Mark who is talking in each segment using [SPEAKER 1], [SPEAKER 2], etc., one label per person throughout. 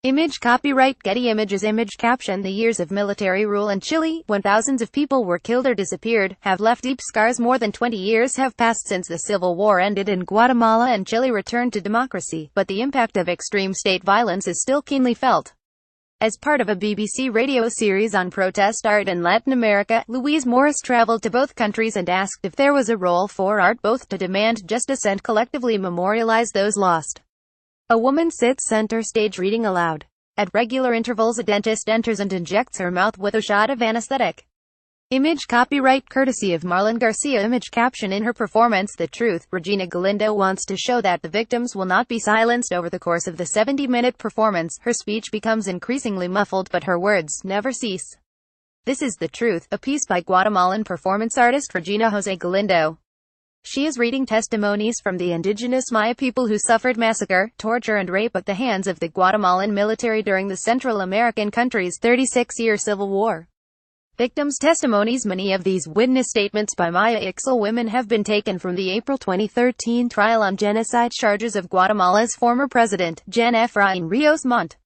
[SPEAKER 1] Image copyright Getty Images Image caption The years of military rule in Chile, when thousands of people were killed or disappeared, have left deep scars. More than 20 years have passed since the civil war ended in Guatemala and Chile returned to democracy, but the impact of extreme state violence is still keenly felt. As part of a BBC radio series on protest art in Latin America, Louise Morris traveled to both countries and asked if there was a role for art both to demand justice and collectively memorialize those lost. A woman sits center stage reading aloud. At regular intervals a dentist enters and injects her mouth with a shot of anesthetic. Image copyright courtesy of Marlon Garcia. Image caption In her performance The Truth, Regina Galindo wants to show that the victims will not be silenced. Over the course of the 70-minute performance, her speech becomes increasingly muffled but her words never cease. This is the Truth, a piece by Guatemalan performance artist Regina Jose Galindo. She is reading testimonies from the indigenous Maya people who suffered massacre, torture and rape at the hands of the Guatemalan military during the Central American country's 36-year civil war. Victims' testimonies. Many of these witness statements by Maya Ixil women have been taken from the April 2013 trial on genocide charges of Guatemala's former president, Jean Efrain Rios Montt.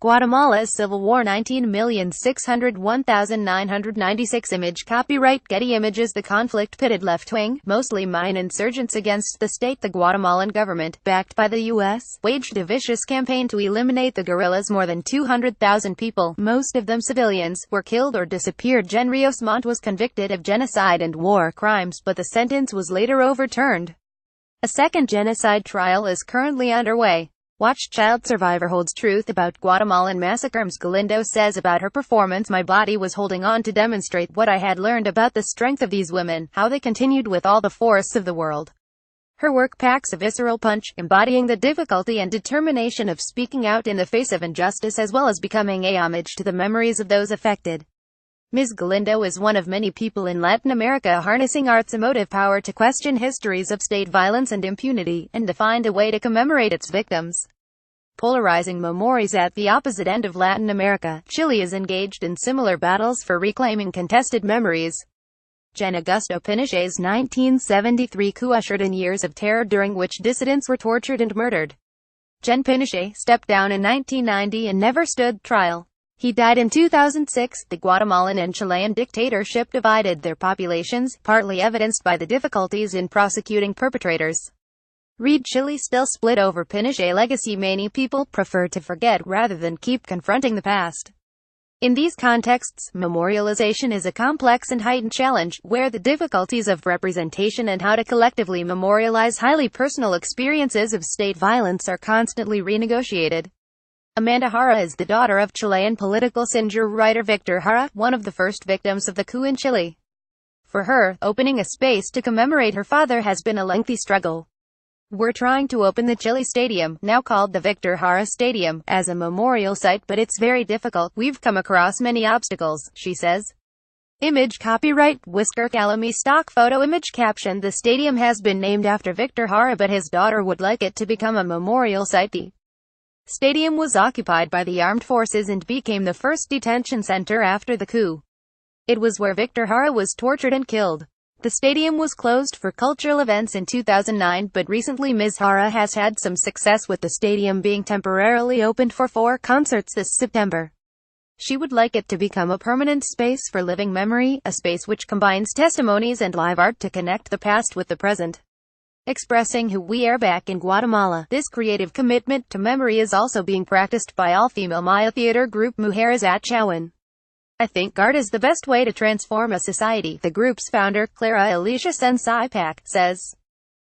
[SPEAKER 1] Guatemala's Civil War 19,601,996 Image copyright Getty Images The conflict pitted left-wing, mostly Mayan insurgents against the state. The Guatemalan government, backed by the U.S., waged a vicious campaign to eliminate the guerrillas. More than 200,000 people, most of them civilians, were killed or disappeared. Jean Rios Montt was convicted of genocide and war crimes, but the sentence was later overturned. A second genocide trial is currently underway. Watch Child survivor holds truth about Guatemalan massacres. Galindo says about her performance My body was holding on to demonstrate what I had learned about the strength of these women, how they continued with all the force of the world. Her work packs a visceral punch, embodying the difficulty and determination of speaking out in the face of injustice as well as becoming a homage to the memories of those affected. Ms. Galindo is one of many people in Latin America harnessing art's emotive power to question histories of state violence and impunity, and to find a way to commemorate its victims. Polarizing memories. At the opposite end of Latin America, Chile is engaged in similar battles for reclaiming contested memories. Jean Augusto Pinochet's 1973 coup ushered in years of terror during which dissidents were tortured and murdered. Jean Pinochet stepped down in 1990 and never stood trial. He died in 2006. The Guatemalan and Chilean dictatorship divided their populations, partly evidenced by the difficulties in prosecuting perpetrators. Read Chile still split over Pinochet legacy. Many people prefer to forget rather than keep confronting the past. In these contexts, memorialization is a complex and heightened challenge, where the difficulties of representation and how to collectively memorialize highly personal experiences of state violence are constantly renegotiated. Amanda Jara is the daughter of Chilean political singer-writer Victor Jara, one of the first victims of the coup in Chile. For her, opening a space to commemorate her father has been a lengthy struggle. We're trying to open the Chile Stadium, now called the Victor Jara Stadium, as a memorial site, but it's very difficult. We've come across many obstacles, she says. Image copyright Whisker Calamy stock photo image caption The stadium has been named after Victor Jara, but his daughter would like it to become a memorial site. The stadium was occupied by the armed forces and became the first detention center after the coup. It was where Victor Jara was tortured and killed. The stadium was closed for cultural events in 2009, but recently Ms. Jara has had some success with the stadium being temporarily opened for 4 concerts this September. She would like it to become a permanent space for living memory, a space which combines testimonies and live art to connect the past with the present. Expressing who we are back in Guatemala, this creative commitment to memory is also being practiced by all-female Maya theater group Mujeres Atchauan. I think art is the best way to transform a society, the group's founder, Clara Alicia Sensaipac, says.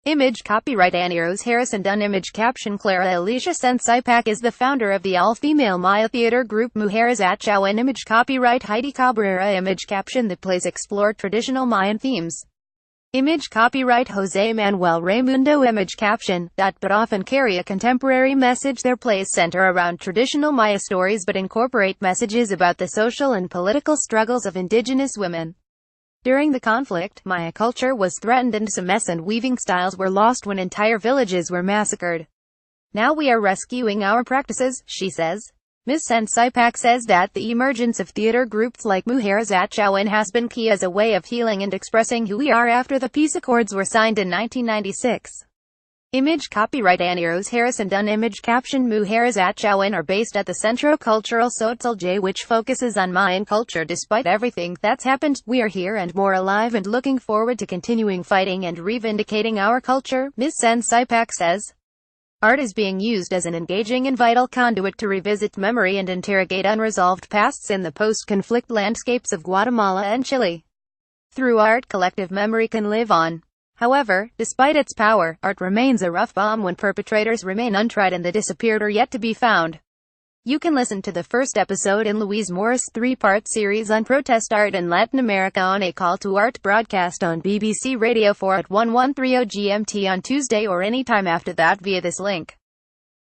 [SPEAKER 1] Image copyright Annie Rose Harrison Dunn Image caption Clara Alicia Sensaipac is the founder of the all-female Maya theater group Mujeres Atchauan. Image copyright Heidi Cabrera Image caption The plays explore traditional Mayan themes. Image copyright Jose Manuel Raimundo Image caption, but often carry a contemporary message. Their plays center around traditional Maya stories but incorporate messages about the social and political struggles of indigenous women. During the conflict, Maya culture was threatened and some mess and weaving styles were lost when entire villages were massacred. Now we are rescuing our practices, she says. Ms. Sensaipac says that the emergence of theater groups like Mujeres Atchauan has been key as a way of healing and expressing who we are after the peace accords were signed in 1996. Image copyright Annie Rose Harris and Dunn. Image caption Mujeres at Chauen are based at the Centro Cultural Sotzal J, which focuses on Mayan culture. Despite everything that's happened, we are here and more alive and looking forward to continuing fighting and reivindicating our culture, Ms. Sen Sipak says. Art is being used as an engaging and vital conduit to revisit memory and interrogate unresolved pasts in the post-conflict landscapes of Guatemala and Chile. Through art, collective memory can live on. However, despite its power, art remains a rough bomb when perpetrators remain untried and the disappeared are yet to be found. You can listen to the first episode in Louise Morris' three-part series on protest art in Latin America on A Call to Art broadcast on BBC Radio 4 at 1130 GMT on Tuesday or any time after that via this link.